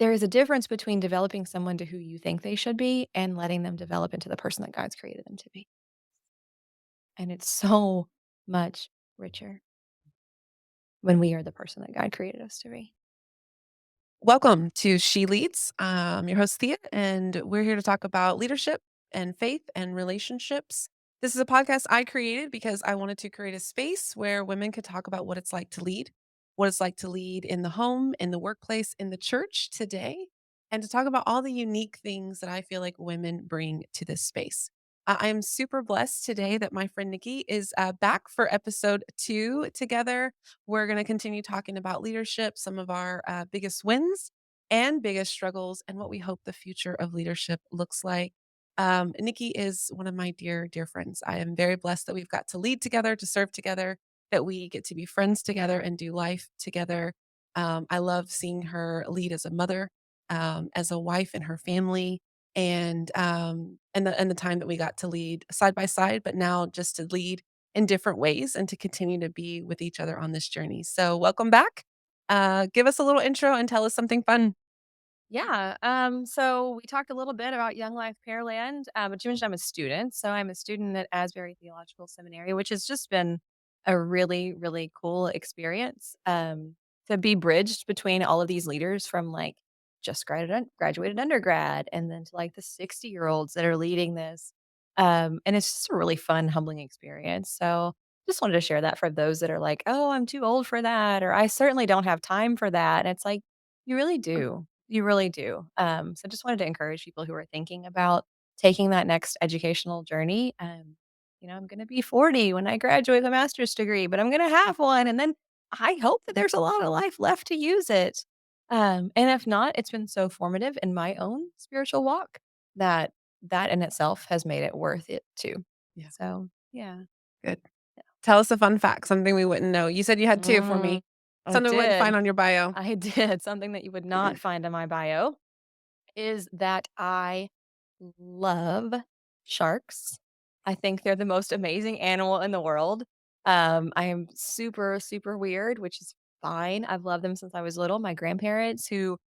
there is a difference between developing someone to who you think they should be and letting them develop into the person that God's created them to be. And it's so much richer when we are the person that God created us to be. Welcome to She Leads. I'm your host, Thea, and we're here to talk about leadership and faith and relationships. This is a podcast I created because I wanted to create a space where women could talk about what it's like to lead, what it's like to lead in the home, in the workplace, in the church today, and to talk about all the unique things that I feel like women bring to this space. I'm super blessed today that my friend Nikki is back for episode 2 together. We're going to continue talking about leadership, some of our biggest wins and biggest struggles, and what we hope the future of leadership looks like. Nikki is one of my dear, dear friends. I am very blessed that we've got to lead together, to serve together, that we get to be friends together and do life together. I love seeing her lead as a mother, as a wife and her family, and the time that we got to lead side by side, but now just to lead in different ways and to continue to be with each other on this journey. So, welcome back. Give us a little intro and tell us something fun. Yeah. So we talked a little bit about Young Life Pearland, but you mentioned I'm a student. So I'm a student at Asbury Theological Seminary, which has just been a really, really cool experience to be bridged between all of these leaders from like just graduated undergrad and then to like the 60-year-olds that are leading this. And it's just a really fun, humbling experience. So just wanted to share that for those that are like, oh, I'm too old for that, or I certainly don't have time for that. And it's like, you really do. You really do. So just wanted to encourage people who are thinking about taking that next educational journey. I'm going to be 40 when I graduate with a master's degree, but I'm going to have one. And then I hope that there's a lot of life left to use it. And if not, it's been so formative in my own spiritual walk that that in itself has made it worth it too. Yeah, So, yeah. good. Tell us a fun fact, something we wouldn't know. You said you had 2 for Mm, me. I Something we wouldn't find did. on your bio. I did. Something that you would not find in my bio is that I love sharks. I think they're the most amazing animal in the world. I am super, super weird, which is fine. I've loved them since I was little. My grandparents, who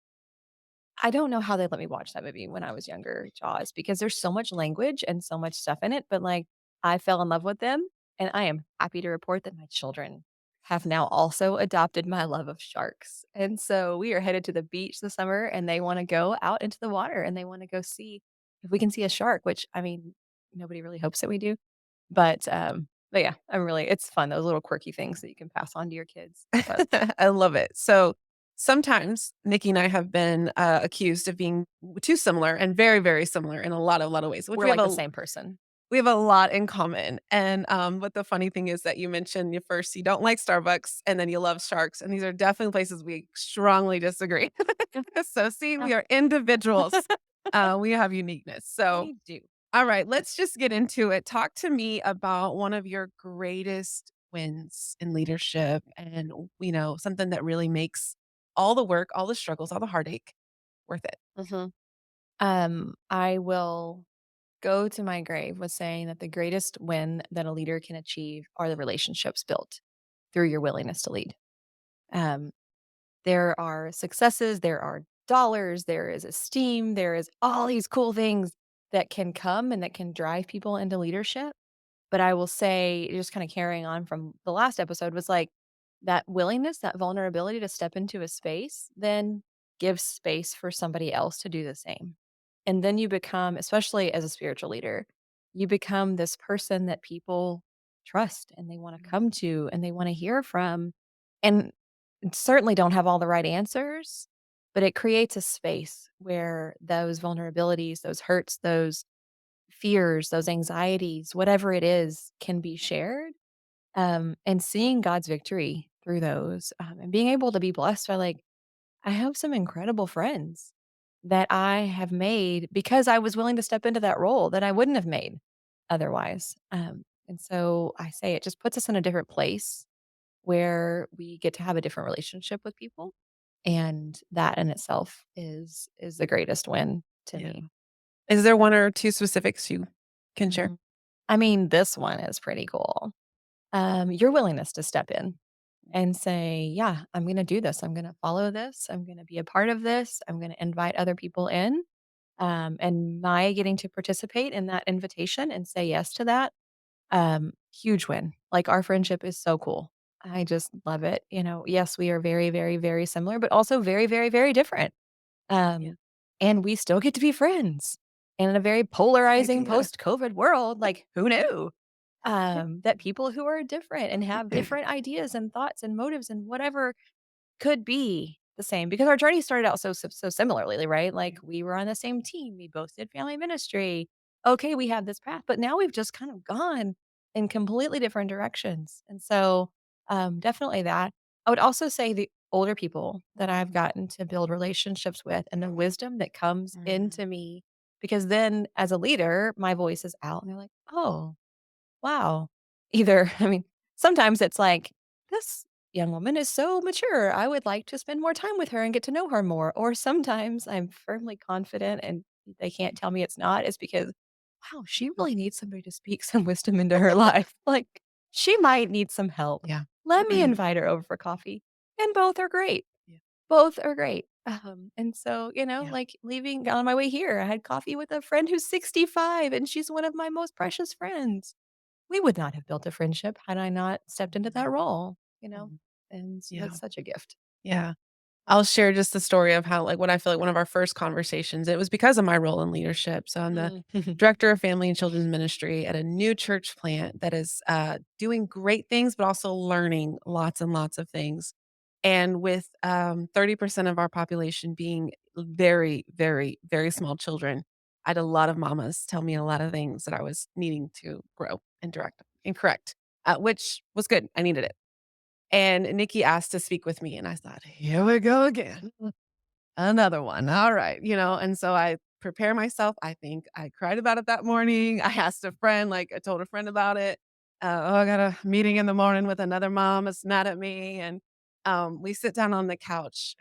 I don't know how they let me watch that movie when I was younger, Jaws, because there's so much language and so much stuff in it. But like, I fell in love with them, and I am happy to report that my children have now also adopted my love of sharks. And so we are headed to the beach this summer, and they want to go out into the water and they want to go see if we can see a shark, which I mean, nobody really hopes that we do. But yeah, it's fun, those little quirky things that you can pass on to your kids. But I love it. So, sometimes Nikki and I have been, accused of being too similar and very, very similar in a lot of ways, which we're like the same person. we have a lot in common, and, but the funny thing is that you mentioned you don't like Starbucks, and then you love sharks, and these are definitely places we strongly disagree. So, see, Yeah, we are individuals. We have uniqueness. So, we do. all right, let's just get into it. Talk to me about one of your greatest wins in leadership and, something that really makes all the work, all the struggles, all the heartache worth it. Mhm. I will go to my grave with saying that the greatest win that a leader can achieve are the relationships built through your willingness to lead. Um, there are successes, there are dollars, there is esteem, there is all these cool things that can come and that can drive people into leadership. But I will say, just kind of carrying on from the last episode, was like that willingness, that vulnerability to step into a space, then gives space for somebody else to do the same. And then you become, especially as a spiritual leader, you become this person that people trust and they want to come to and they want to hear from. And certainly don't have all the right answers, but it creates a space where those vulnerabilities, those hurts, those fears, those anxieties, whatever it is, can be shared. And seeing God's victory through those, and being able to be blessed by like, I have some incredible friends that I have made because I was willing to step into that role that I wouldn't have made otherwise. And so I say it just puts us in a different place where we get to have a different relationship with people. And that in itself is the greatest win to Yeah. me. Is there 1 or 2 specifics you can share? Mhm. I mean, this one is pretty cool. Your willingness to step in and say, "Yeah, I'm gonna do this. I'm gonna follow this. I'm gonna be a part of this. I'm gonna invite other people in." And my getting to participate in that invitation and say yes to that, huge win. Like, our friendship is so cool. I just love it. Yes, we are very, very, very similar, but also very, very, very different. Yeah. Um, and we still get to be friends. And in a very Heck polarizing yeah. post-COVID world, like, who knew? That people who are different and have different ideas and thoughts and motives and whatever could be the same because our journey started out so similarly, right? Yeah. Like, we were on the same team, we both did family ministry. Okay, we have this path, but now we've just kind of gone in completely different directions, and so, definitely that. I would also say the older people that I've gotten to build relationships with and the wisdom that comes Mm. into me because then as a leader, my voice is out and they're like, "Oh, wow." Either I mean, sometimes it's like, "This young woman is so mature. I would like to spend more time with her and get to know her more." Or sometimes I'm firmly confident and they can't tell me it's not, is because, "Wow, she really needs somebody to speak some wisdom into her life. Like, she might need some help. Yeah. Let me invite her over for coffee." And both are great. Yeah. Both are great. And so, Yeah. like leaving on my way here, I had coffee with a friend who's 65 and she's one of my most precious friends. We would not have built a friendship had I not stepped into that Mhm. role, Mhm. and Yeah. that's such a gift. Yeah. I'll share just the story of how, like, when I feel like one of our first conversations, it was because of my role in leadership. So I'm the Mm. director of family and children's ministry at a new church plant that is doing great things, but also learning lots and lots of things. And with 30% of our population being very, very, very small children, I had a lot of mamas tell me a lot of things that I was needing to grow and direct and correct, which was good. I needed it. And Nikki asked to speak with me, and I thought, "Here we go again. Another one. All right." And so I prepare myself. I think I cried about it that morning. I asked a friend, like, I told a friend about it. "Oh, I got a meeting in the morning with another mom that's mad at me." And, we sit down on the couch,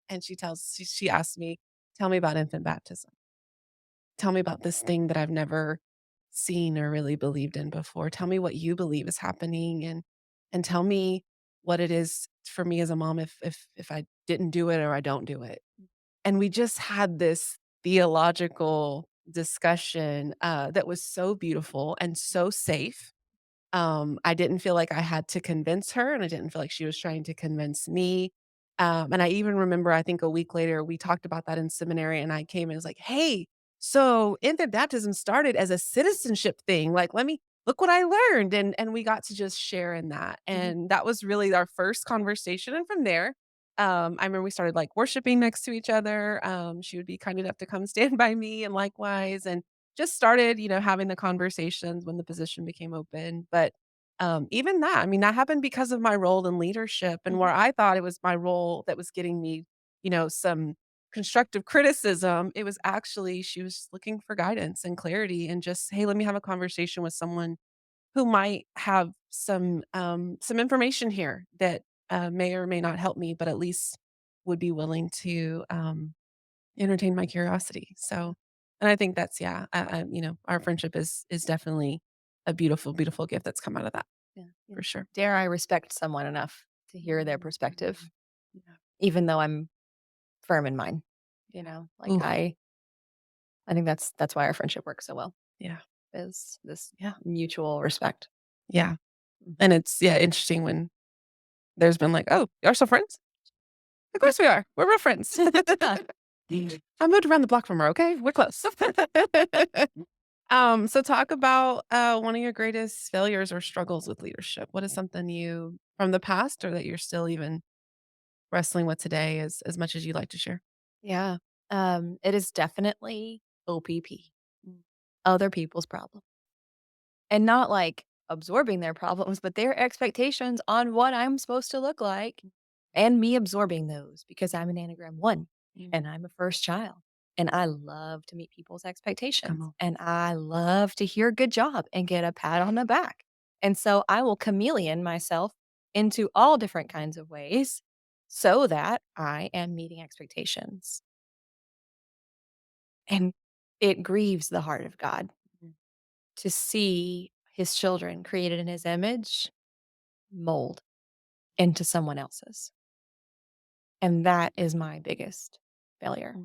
and she asked me, "Tell me about infant baptism. Tell me about this thing that I've never seen or really believed in before. Tell me what you believe is happening, and tell me what it is for me as a mom if I didn't do it or I don't do it." And we just had this theological discussion, that was so beautiful and so safe. I didn't feel like I had to convince her, and I didn't feel like she was trying to convince me. And I even remember, I think a week later, we talked about that in seminary, and I came and was like, "Hey, so infant baptism started as a citizenship thing. Like, let me look what I learned." And we got to just share in that. Mhm. And that was really our first conversation. And from there, I remember we started like worshiping next to each other. She would be kind enough to come stand by me, and likewise. And just started, having the conversations when the position became open. But, even that, I mean, that happened because of my role in leadership, and Mhm. where I thought it was my role that was getting me, some constructive criticism, it was actually she was looking for guidance and clarity and just, "Hey, let me have a conversation with someone who might have some information here that, may or may not help me, but at least would be willing to, entertain my curiosity." Yeah. So, and I think that's, yeah, our friendship is definitely a beautiful, beautiful gift that's come out of that Yeah. Yeah. for sure. Dare I respect someone enough to hear their perspective, Mhm. Yeah. even though I'm firm in mine, Yeah. like, Ooh, I think that's why our friendship works so well, yeah. is this Yeah. mutual respect. Yeah. Mhm. And it's, yeah, interesting when there's been like, "Oh, y'all still friends?" "Of Yeah. course we are. We're real friends." Yeah. I moved around the block from her, okay? We're close. So talk about, one of your greatest failures or struggles with leadership. What is something you from the past or that you're still even wrestling with today as much as you'd like to share? Yeah. It is definitely OPP, other people's problem. And not like absorbing their problems, but their expectations on what I'm supposed to look like and me absorbing those because I'm an Enneagram 1 and Mhm. I'm a first child. And I love to meet people's Come expectations on. and I love to hear good job and get a pat on the back. And so I will chameleon myself into all different kinds of ways so that I am meeting expectations. And it grieves the heart of God Mhm. to see his children created in his image mold into someone else's. And that is my biggest failure,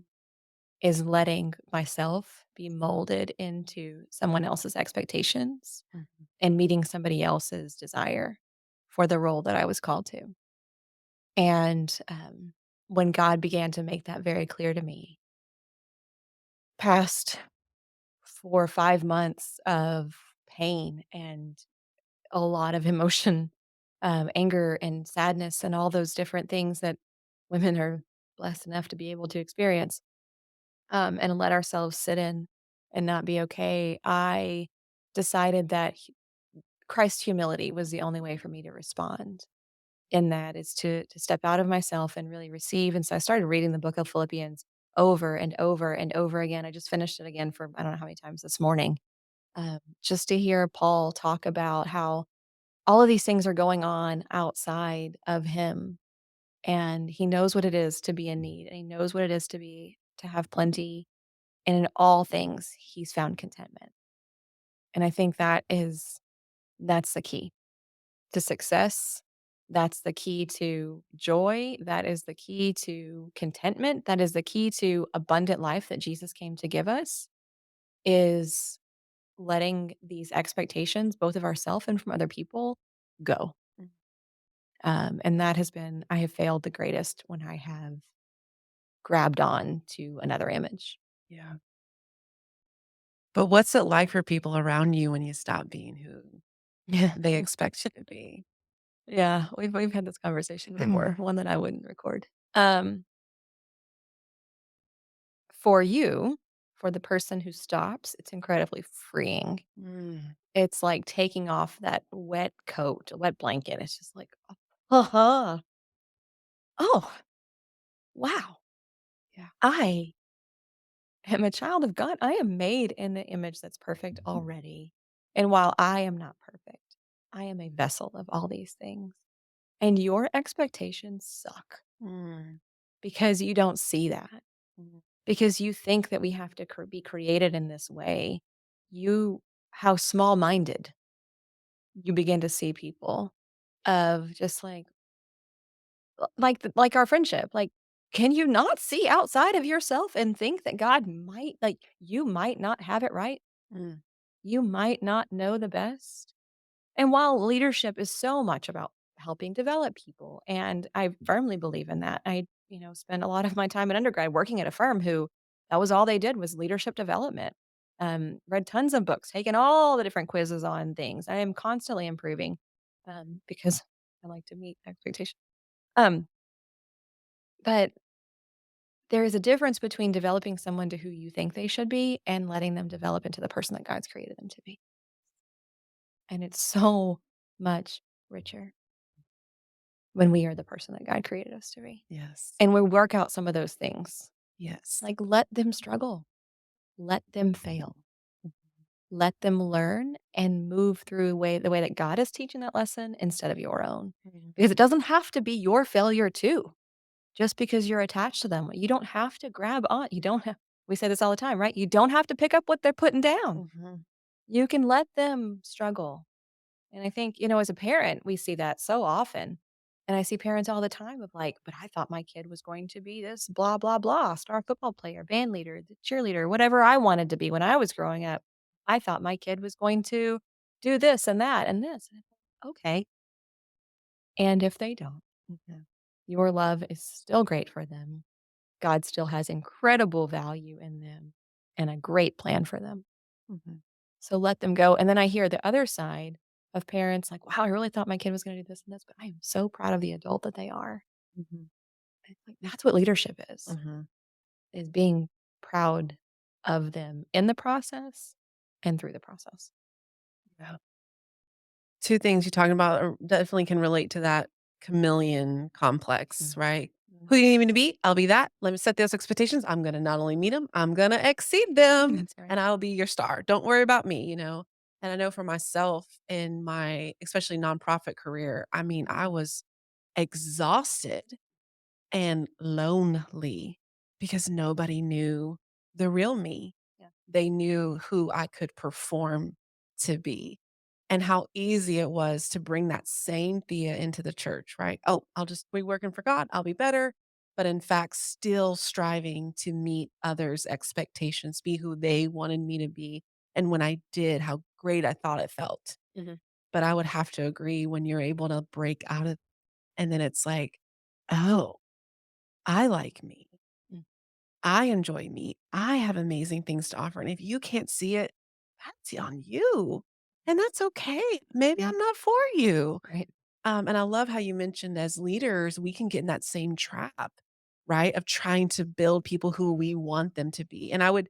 is letting myself be molded into someone else's expectations Mhm. and meeting somebody else's desire for the role that I was called to. And when God began to make that very clear to me, past 4 or 5 months of pain and a lot of emotion, anger and sadness, and all those different things that women are blessed enough to be able to experience, and let ourselves sit in and not be okay. I decided that Christ's humility was the only way for me to respond. In that is to step out of myself and really receive. And so I started reading the book of Philippians over and over and over again. I just finished it again for I don't know how many times this morning, just to hear Paul talk about how all of these things are going on outside of him, and he knows what it is to be in need, and he knows what it is to have plenty, and in all things he's found contentment. And I think that's the key to success. That's the key to joy. That is the key to contentment. That is the key to abundant life that Jesus came to give us, is letting these expectations, both of ourselves and from other people, go. Mm. And that has been, I have failed the greatest when I have grabbed on to another image. Yeah. But what's it like for people around you when you stop being who Yeah. they expect you to be? Yeah. We've had this conversation before, one that I wouldn't record. For you, for the person who stops, it's incredibly freeing. Mm. It's like taking off that wet coat, a wet blanket. It's just like, "Uh-huh. Oh, wow. Yeah. I am a child of God. I am made in the image that's perfect already. And while I am not perfect, I am a vessel of all these things. And your expectations suck Mm. because you don't see that. Mm. Because you think that we have to be created in this way. You how small-minded you begin to see people, of just like our friendship, like, can you not see outside of yourself and think that God might you might not have it right? Mm. You might not know the best? And while leadership is so much about helping develop people, and I firmly believe in that, spent a lot of my time in undergrad working at a firm who that was all they did was leadership development. Read tons of books, taken all the different quizzes on things. I am constantly improving, because I like to meet expectations. Um, but there is a difference between developing someone to who you think they should be and letting them develop into the person that God's created them to be. And it's so much richer when we are the person that God created us to be. Yes. And we work out some of those things. Yes. Like, let them struggle, let them fail, let them learn and move through the way that God is teaching that lesson instead of your own. Mhm. Because it doesn't have to be your failure too, just because you're attached to them. You don't have to grab on. You don't have we say this all the time, right? You don't have to pick up what they're putting down. Mhm. You can let them struggle. And I think, as a parent, we see that so often. And I see parents all the time of like, but I thought my kid was going to be this blah, blah, blah, star football player, band leader, the cheerleader, whatever I wanted to be when I was growing up. I thought my kid was going to do this and that and this. And I thought, okay. And if they don't, Mhm. your love is still great for them. God still has incredible value in them and a great plan for them. Mhm. So let them go, and then I hear the other side of parents like, "Wow, I really thought my kid was gonna do this and this, but I am so proud of the adult that they are." Mhm. And it's like, that's what leadership Mhm. is being proud of them in the process and through the process. Yeah. 2 things you're talking about definitely can relate to that chameleon complex, Mhm, right? mhm. Who you need me to be? I'll be that. Let me set those expectations. I'm gonna not only meet them, I'm gonna exceed them, That's right. and I'll be your star. Don't worry about me, you know? And I know for myself in my especially nonprofit career, I mean, I was exhausted and lonely because nobody knew the real me. Yeah. They knew who I could perform to be. and how easy it was to bring that same Thea into the church, right? Oh, I'll just be working for God, I'll be better. But in fact, still striving to meet others' expectations, be who they wanted me to be. And when I did, how great I thought it felt. Mhm. But I would have to agree when you're able to break out of and then it's like, oh, I like me. Mm. I enjoy me. I have amazing things to offer. And if you can't see it, that's on you. And that's okay. Maybe Yeah. I'm not for you. Right. And I love how you mentioned as leaders, we can get in that same trap, right? Of trying to build people who we want them to be. And I would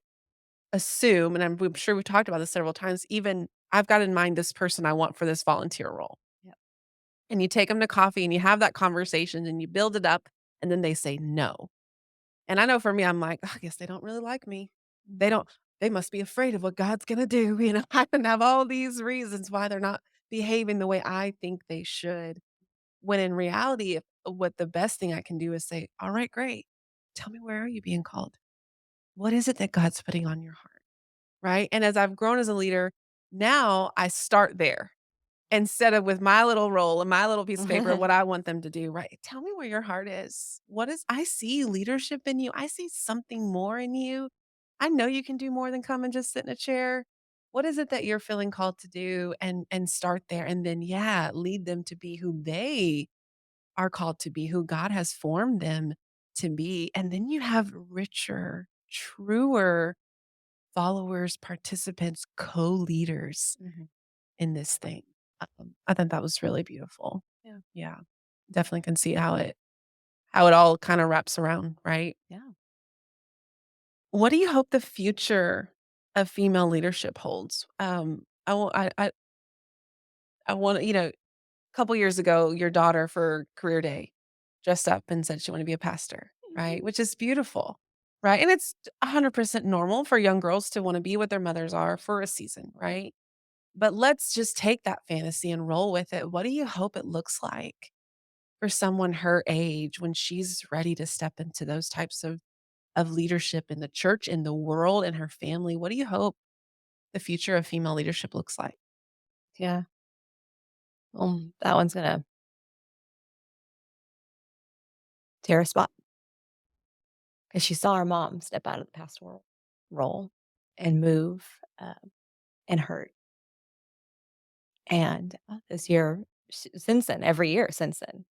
assume, and I'm sure we've talked about this several times, even I've got in mind this person I want for this volunteer role. Yep. And you take them to coffee and you have that conversation and you build it up, and then they say no. And I know for me, I'm like, "Oh, I guess they don't really like me. They Mhm. don't they must be afraid of what God's gonna do," I can have all these reasons why they're not behaving the way I think they should. When in reality, if what the best thing I can do is say, "All right, great. Tell me where are you being called? What is it that God's putting on your heart?" Right? And as I've grown as a leader, now I start there. Instead of with my little role and my little piece of paper, what I want them to do, right? Tell me where your heart is. What is I see leadership in you. I see something more in you. I know you can do more than come and just sit in a chair. What is it that you're feeling called to do and start there and then yeah, lead them to be who they are called to be, who God has formed them to be. And then you have richer, truer followers, participants, co-leaders Mhm. in this thing. I thought that was really beautiful. Yeah. Yeah. Definitely can see how it all kinda wraps around, right? Yeah. What do you hope the future of female leadership holds? I wanna a couple years ago, your daughter for career day dressed up and said she wanted to be a pastor, right? Mhm. Which is beautiful, right? And it's 100% normal for young girls to wanna be what their mothers are for a season, right? But let's just take that fantasy and roll with it. What do you hope it looks like for someone her age when she's ready to step into those types of leadership in the church, in the world, in her family? What do you hope the future of female leadership looks like? Yeah. That one's gonna tear a spot because she saw her mom step out of the pastoral role and move, and hurt. And, this year, since then, every year since then,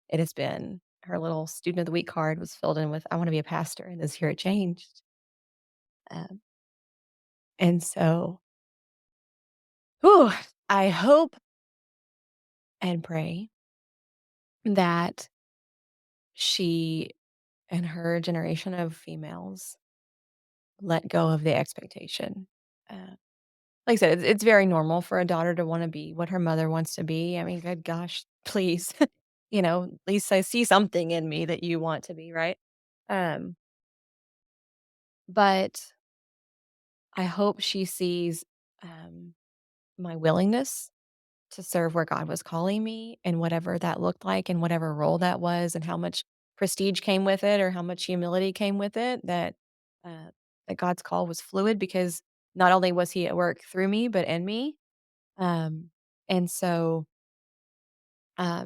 it has been her little student of the week card was filled in with, "I wanna be a pastor," and this year it changed. Um, and so, whew, I hope and pray that she and her generation of females let go of the expectation. Uh, like I said, it's very normal for a daughter to wanna be what her mother wants to be. I mean, good gosh, please, at least I see something in me that you want to be, right? Um, but I hope she sees, um, my willingness to serve where God was calling me and whatever that looked like and whatever role that was and how much prestige came with it or how much humility came with it, uh, that God's call was fluid because not only was he at work through me, but in me. And so,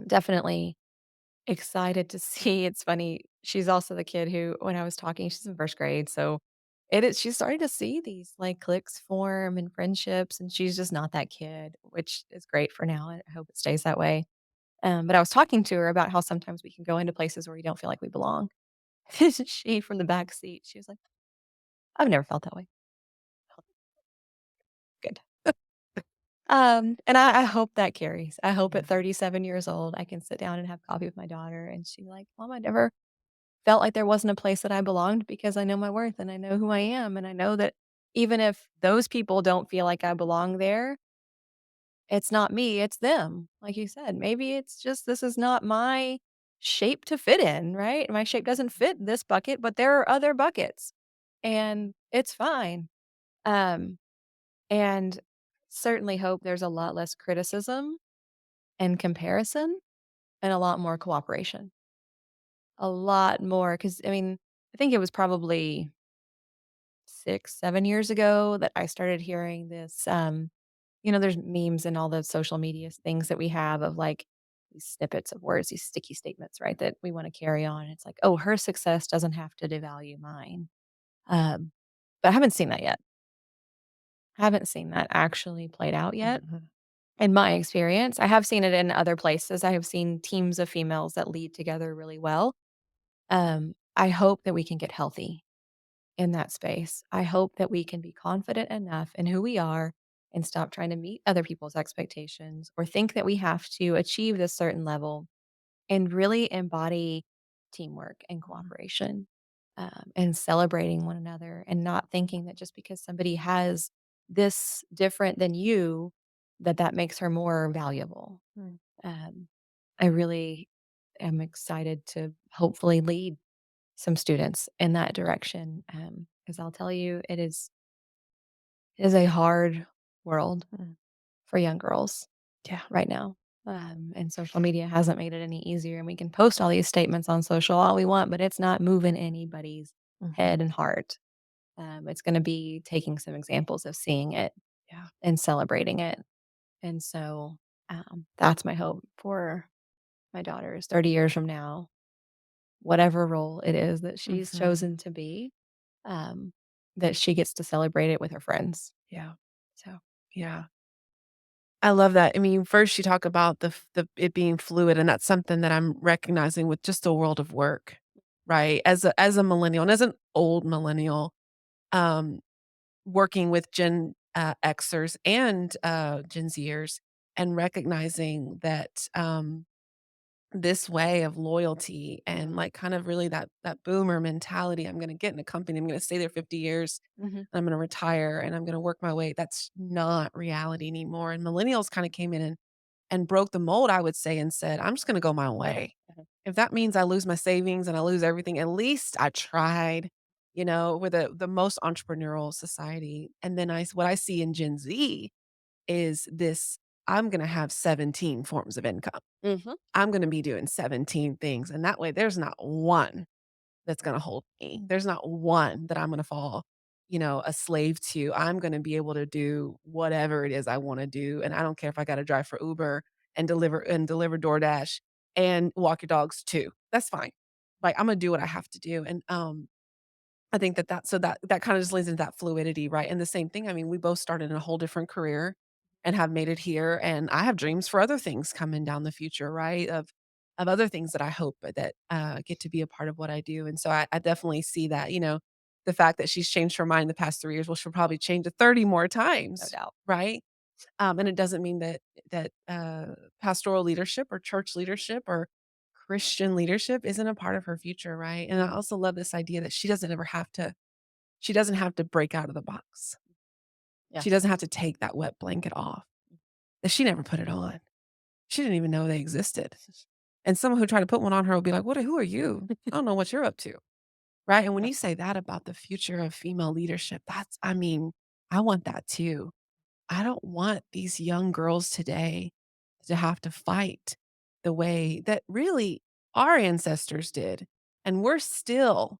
definitely excited to see. It's funny, she's also the kid who when I was talking she's in 1st grade, so she's starting to see these, like, cliques form and friendships, and she's just not that kid, which is great for now, I hope it stays that way. But I was talking to her about how sometimes we can go into places where we don't feel like we belong. She, from the back seat, she was like, "I've never felt that way." Good. And I hope that carries. I hope Yeah. at 37 years old, I can sit down and have coffee with my daughter, and she's like, "Mom, I never felt like there wasn't a place that I belonged because I know my worth and I know who I am, and I know that even if those people don't feel like I belong there, it's not me, it's them." Like you said, maybe it's just this is not my shape to fit in, right? My shape doesn't fit this bucket, but there are other buckets, and it's fine. Um, and certainly hope there's a lot less criticism and comparison and a lot more cooperation. A lot more, because I mean, I think it was probably 6, 7 years ago that I started hearing this, there's memes and all the social media things that we have of like these snippets of words, these sticky statements, right? That we want to carry on. It's like, oh, her success doesn't have to devalue mine. Um, but I haven't seen that yet. Haven't seen that actually played out yet. Mhm, In my experience, I have seen it in other places. I have seen teams of females that lead together really well. I hope that we can get healthy in that space. I hope that we can be confident enough in who we are and stop trying to meet other people's expectations or think that we have to achieve this certain level and really embody teamwork and mhm, cooperation, and celebrating one another and not thinking that just because somebody has this different than you, that that makes her more valuable. mm, Um, I really am excited to hopefully lead some students in that direction, because I'll tell you, it is a hard world mm. for young girls Yeah. right now. And social media hasn't made it any easier. And we can post all these statements on social all we want, but it's not moving anybody's Mhm. head and heart. It's going to be taking some examples of seeing it Yeah. and celebrating it. And so that's my hope for my daughters 30 years from now, whatever role it is that she's Mhm. chosen to be, um, that she gets to celebrate it with her friends. Yeah. So, Yeah. I love that. I mean, first you talk about the it being fluid, and that's something that I'm recognizing with just the world of work, right? As a millennial and as an old millennial, um, working with Gen Xers and Gen Zers, and recognizing that this way of loyalty and like kind of really that boomer mentality. I'm going to get in a company. I'm going to stay there 50 years. mhm, I'm going to retire and I'm going to work my way. That's not reality anymore. And millennials kind of came in and broke the mold, I would say, and said, I'm just going to go my way. mhm, If that means I lose my savings and I lose everything, at least I tried. We're the most entrepreneurial society. And then what I see in Gen Z is this: I'm going to have 17 forms of income. mhm, I'm gonna be doing 17 things, and that way there's not one that's gonna hold me. There's not one that I'm gonna fall, a slave to. I'm gonna be able to do whatever it is I wanna do, and I don't care if I gotta drive for Uber and deliver DoorDash and walk your dogs too. That's fine. Like, I'm gonna do what I have to do, and, I think that kinda just leads into that fluidity, right? And the same thing, I mean, we both started in a whole different career and have made it here, and I have dreams for other things coming down the future, right? Of other things that I hope that, get to be a part of what I do, and so I definitely see that, the fact that she's changed her mind the past 3 years, well, she'll probably change it 30 more no times, doubt. right? And it doesn't mean that pastoral leadership or church leadership or Christian leadership isn't a part of her future, right? And I also love this idea that she doesn't have to break out of the box. Yeah. She doesn't have to take that wet blanket off, that she never put it on. She didn't even know they existed. And someone who tried to put one on her will be like, who are you? I don't know what you're up to." Right? And when Yeah. you say that about the future of female leadership, I mean, I want that too. I don't want these young girls today to have to fight the way that really our ancestors did. And we're still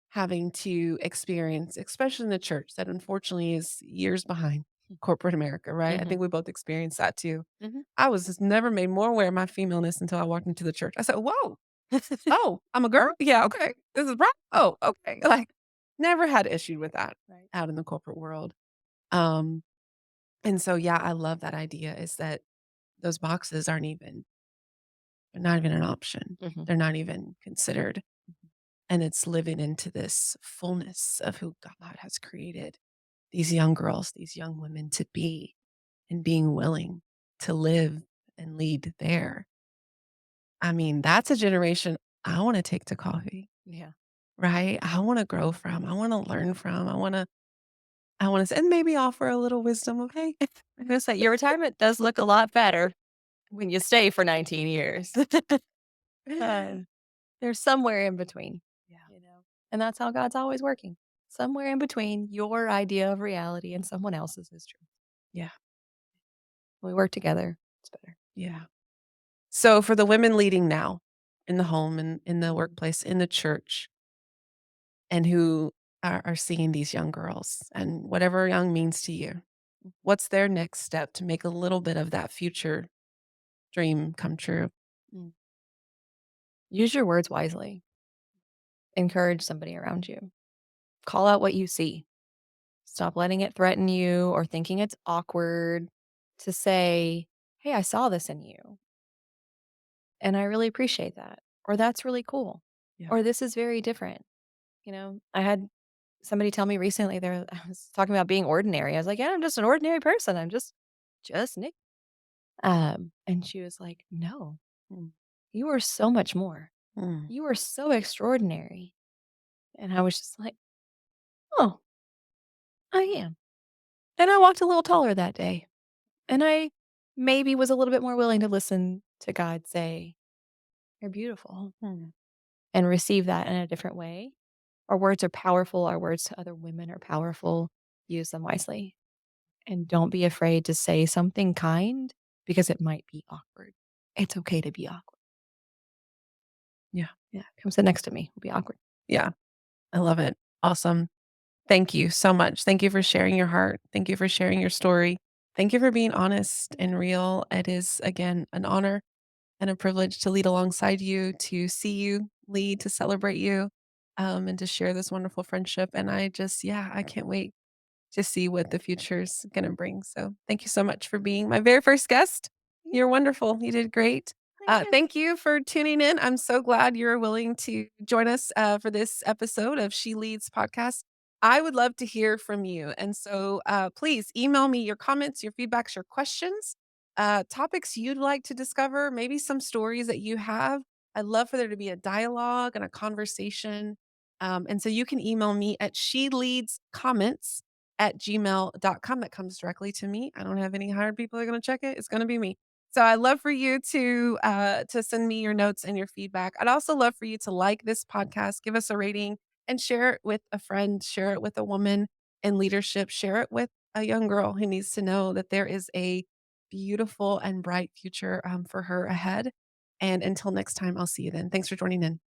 having to experience, especially in the church that unfortunately is years behind corporate America, right? I Mhm, think we both experienced that too. mhm. I was just never made more aware of my femaleness until I walked into the church. I said, "Whoa, oh, I'm a girl? Yeah, okay. This is right. Oh, okay." Like, never had issue with that Right. out in the corporate world. Um, and so, yeah, I love that idea is that those boxes they're not even an option. Mhm. They're not even considered. And it's living into this fullness of who God has created these young girls, these young women to be, and being willing to live and lead there. I mean, that's a generation I wanna take to coffee, Yeah. right? I wanna grow from, I wanna learn from, I wanna and maybe offer a little wisdom of, "Hey." I'm gonna say your retirement does look a lot better when you stay for 19 years. Uh, there's somewhere in between, Yeah, and that's how God's always working. Somewhere in between your idea of reality and someone else's is true. yeah, When we work together, it's better. yeah. So for the women leading now in the home and in the Mhm. workplace, in the church, and who are seeing these young girls and whatever young means to you. What's their next step to make a little bit of that future dream come true? Mm. Use your words wisely. Encourage somebody around you. Call out what you see. Stop letting it threaten you or thinking it's awkward to say, "Hey, I saw this in you, and I really appreciate that." Or "That's really cool." Yeah. Or "This is very different." I had somebody tell me recently I was talking about being ordinary. I was like, "Yeah, I'm just an ordinary person. I'm just Nick." And she was like, "No, Mm, you are so much more. mm, You are so extraordinary." And I was just like, "Oh, I am." And I walked a little taller that day. And I maybe was a little bit more willing to listen to God say, "You're beautiful," mm. and receive that in a different way. Our words are powerful. Our words to other women are powerful. Use them wisely. And don't be afraid to say something kind because it might be awkward. It's okay to be awkward. Yeah. Yeah. Come sit next to me. We'll be awkward. Yeah. I love it. Awesome. Thank you so much. Thank you for sharing your heart. Thank you for sharing your story. Thank you for being honest and real. It is, again, an honor and a privilege to lead alongside you, to see you lead, to celebrate you, and to share this wonderful friendship. And yeah, I can't wait to see what the future's gonna bring. So thank you so much for being my very first guest. Yeah. You're wonderful. You did great. Thank Thank you for tuning in. I'm so glad you're willing to join us for this episode of She Leads podcast. I would love to hear from you. And so please email me your comments, your feedbacks, your questions, topics you'd like to discover, maybe some stories that you have. I'd love for there to be a dialogue and a conversation. And so you can email me at sheleadscomments@gmail.com. That comes directly to me. I don't have any hired people that are gonna check it. It's gonna be me. So I'd love for you to send me your notes and your feedback. I'd also love for you to like this podcast, give us a rating, and share it with a friend, share it with a woman in leadership, share it with a young girl who needs to know that there is a beautiful and bright future for her ahead. And until next time, I'll see you then. Thanks for joining in.